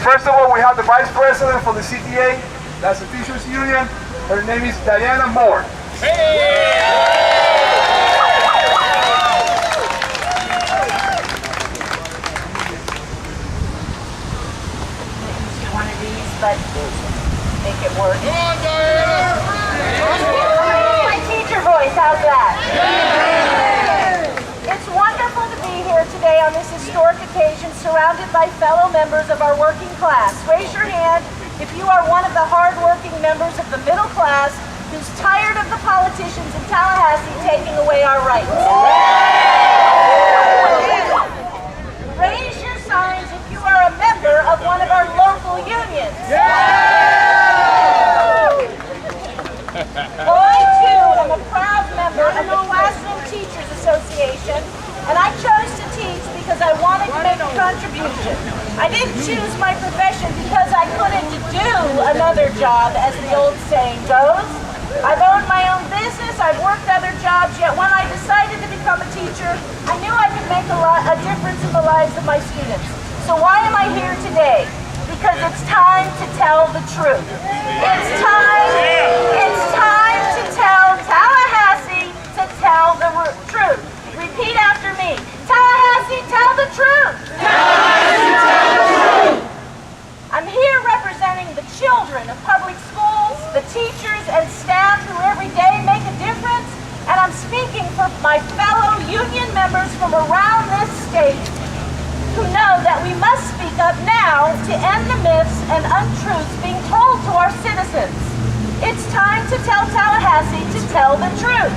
First of all, we have the Vice President for the CTA, that's the Teachers Union. Her name is Diana Moore. One of these, but make it work. Come on, Diana! My teacher voice, how's that? It's wonderful to be here today on this historic occasion surrounded by fellow members of our working class. Raise your hand if you are one of the hard-working members of the middle class who's tired of the politicians in Tallahassee taking away our rights. Raise your signs if you are a member of one of our local unions. I, too, am a proud member of the Classroom Teachers Association, and I chose to teach because I wanted to make a contribution. I didn't choose my profession because I couldn't do another job, as the old saying goes. I've owned my own business, I've worked other jobs, yet when I decided to become a teacher, I knew I could make a difference in the lives of my students. So why am I here today? Because it's time to tell the truth. It's time to tell Tallahassee to tell the truth. Repeat after me. Tallahassee, tell the truth. Tallahassee, tell the truth. I'm here representing the children of public schools, the teachers and staff who every day make a difference, and I'm speaking for my fellow union members from around this state who know that we must speak up now to end the myths and untruths being told to our citizens. It's time to tell Tallahassee to tell the truth.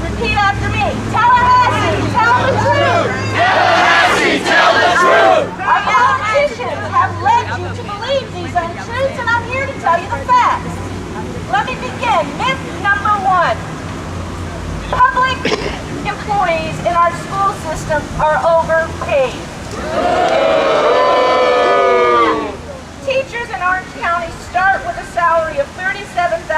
Repeat after me. Tallahassee, tell the truth. Tallahassee, tell the truth! Our politicians have led you to believe these untruths, and I'm here to tell you the facts. Let me begin. Myth number one. Public employees in our school system are overpaid. Teachers in Orange County start with a salary of $37,000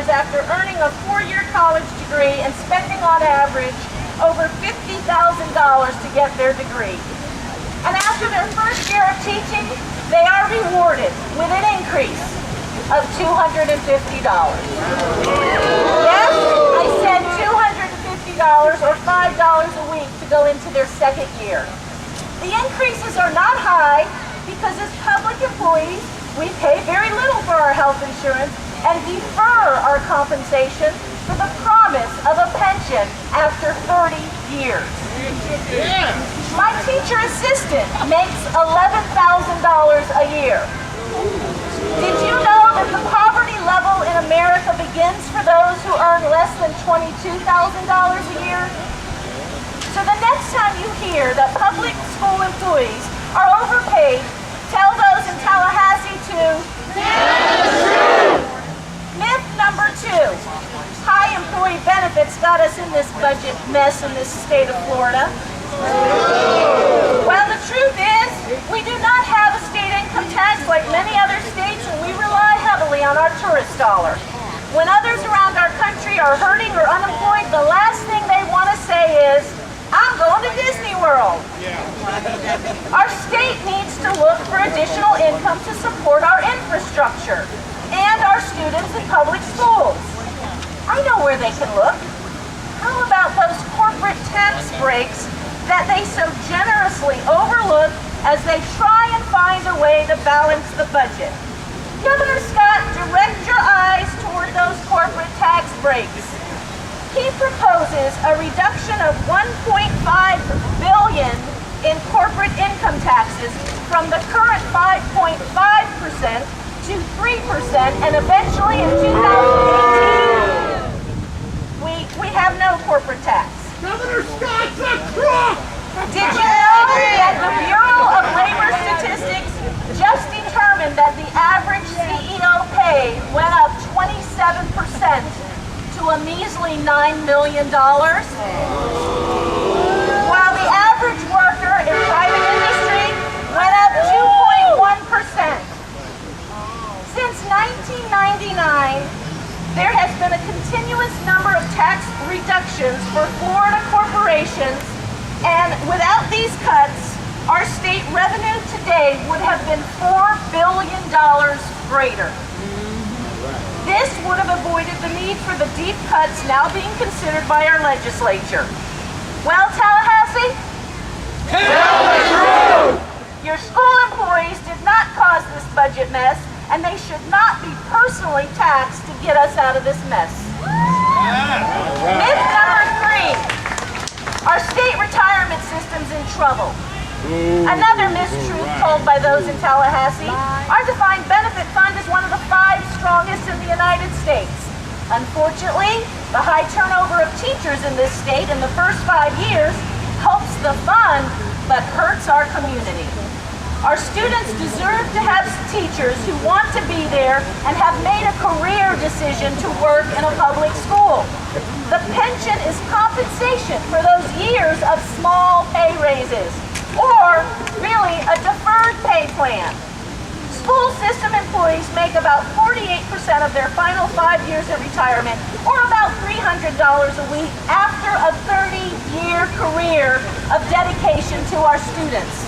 after earning a four-year college degree and spending on average over $50,000 to get their degree. And after their first year of teaching, they are rewarded with an increase of $250. Yes, I said $250 or $5 a week to go into their second year. The increases are not high because as public employees, we pay very little for our health insurance and defer our compensation for the promise of a pension after 30 years. My teacher assistant makes $11,000 a year. Did you know that the poverty level in America begins for those who earn less than $22,000 a year? So the next time you hear that public school employees are overpaid, tell those in Tallahassee to tell the truth. Myth number two. High employee benefits got us in this budget mess in this state of Florida. Well, the truth is, we do not have a state income tax like many other states, and we rely heavily on our tourist dollar. When others around our country are hurting or unemployed, the last thing they want to say is, I'm going to Disney World. Our state needs to look for additional income to support our infrastructure and our students in public schools. I know where they can look. How about those corporate tax breaks that they so generously overlook as they try and find a way to balance the budget? Governor Scott, direct your eyes toward those corporate tax breaks. He proposes a reduction of $1.5 billion in corporate income taxes from the current 5.5% to 3%, and eventually in 2018, we have no corporate tax. Governor Scott's a crook! Did you know that the Bureau of Labor Statistics just determined that the average CEO pay went up 27%? To a measly $9 million, while the average worker in private industry went up 2.1%. Since 1999, there has been a continuous number of tax reductions for Florida corporations, and without these cuts, our state revenue today today would have been $4 billion greater. This would have avoided the need for the deep cuts now being considered by our legislature. Well, Tallahassee? Tell the truth! Your school employees did not cause this budget mess, and they should not be personally taxed to get us out of this mess. Myth number 3, our state retirement system's in trouble. Another mistruth told by those in Tallahassee, our defined benefit fund is one of the 5 strongest in the United States. Unfortunately, the high turnover of teachers in this state in the first 5 years helps the fund, but hurts our community. Our students deserve to have teachers who want to be there and have made a career decision to work in a public school. The pension is compensation for those years of small pay raises, or really a deferred pay plan. School system employees make about 48% of their final 5 years of retirement, or about $300 a week after a 30-year career of dedication to our students.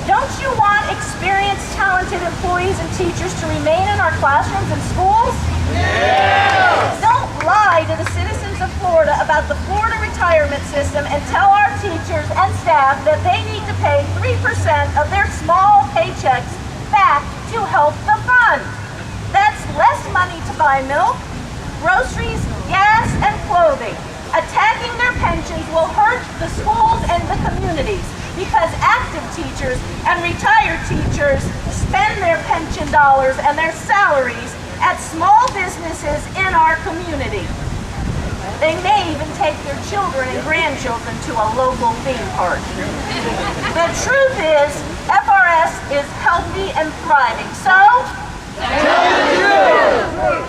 Don't you want experienced, talented employees and teachers to remain in our classrooms and schools? Yes! Don't lie to the citizens of Florida about the Florida retirement system and tell our teachers and staff that they need to pay 3% of their small paychecks back to help the fund. That's less money to buy milk, groceries, gas, and clothing. Attacking their pensions will hurt the schools and the communities, because active teachers and retired teachers spend their pension dollars and their salaries at small businesses in our community. They may even take their children and grandchildren to a local theme park. The truth is, FRS is healthy and thriving. So, Tell the truth!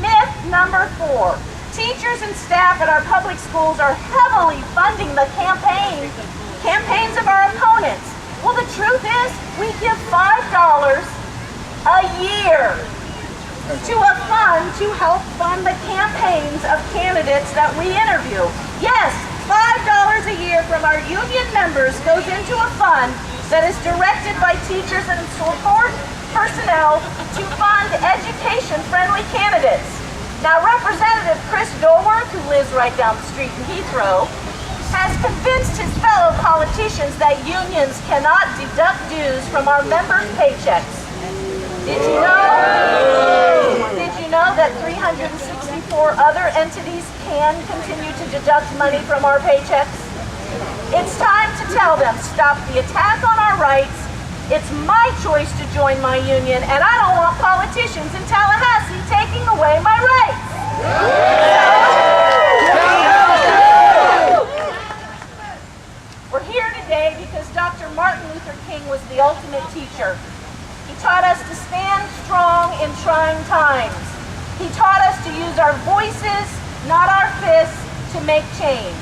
myth number 4. Teachers and staff at our public schools are heavily funding the campaigns of our opponents. Well, the truth is, we give $5 a year to a fund to help fund the campaigns of candidates that we interview. Yes, $5 a year from our union members goes into a fund that is directed by teachers and support personnel to fund education-friendly candidates. Now, Representative Chris Dorworth, who lives right down the street in Heathrow, has convinced his fellow politicians that unions cannot deduct dues from our members' paychecks. Did you know? Did you know that 364 other entities can continue to deduct money from our paychecks? It's time to tell them, stop the attack on our rights. It's my choice to join my union, and I don't want politicians in Tallahassee taking away my rights. We're here today because Dr. Martin Luther King was the ultimate teacher. He taught us to stand strong in trying times. He taught us to use our voices, not our fists, to make change.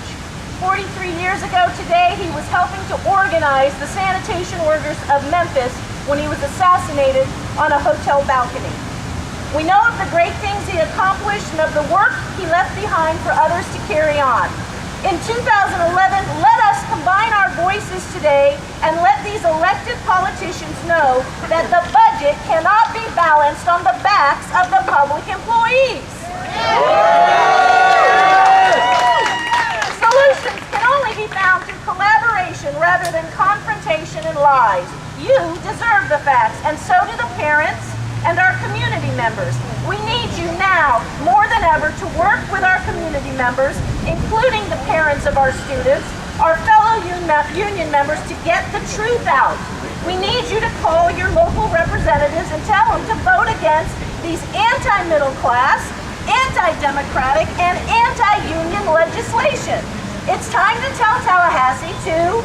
43 years ago today, he was helping to organize the sanitation workers of Memphis when he was assassinated on a hotel balcony. We know of the great things he accomplished and of the work he left behind for others to carry on. In 2011, let us combine our voices today and let these elected politicians know that the budget cannot be balanced on the backs of the public employees. Solutions can only be found through collaboration rather than confrontation and lies. You deserve the facts, and so do the parents and our community members. We need you now, more than ever, to work with our community members, including the parents of our students, our fellow union members, to get the truth out. We need you to call your local representatives and tell them to vote against these anti-middle class, anti-democratic, and anti-union legislation. It's time to tell Tallahassee to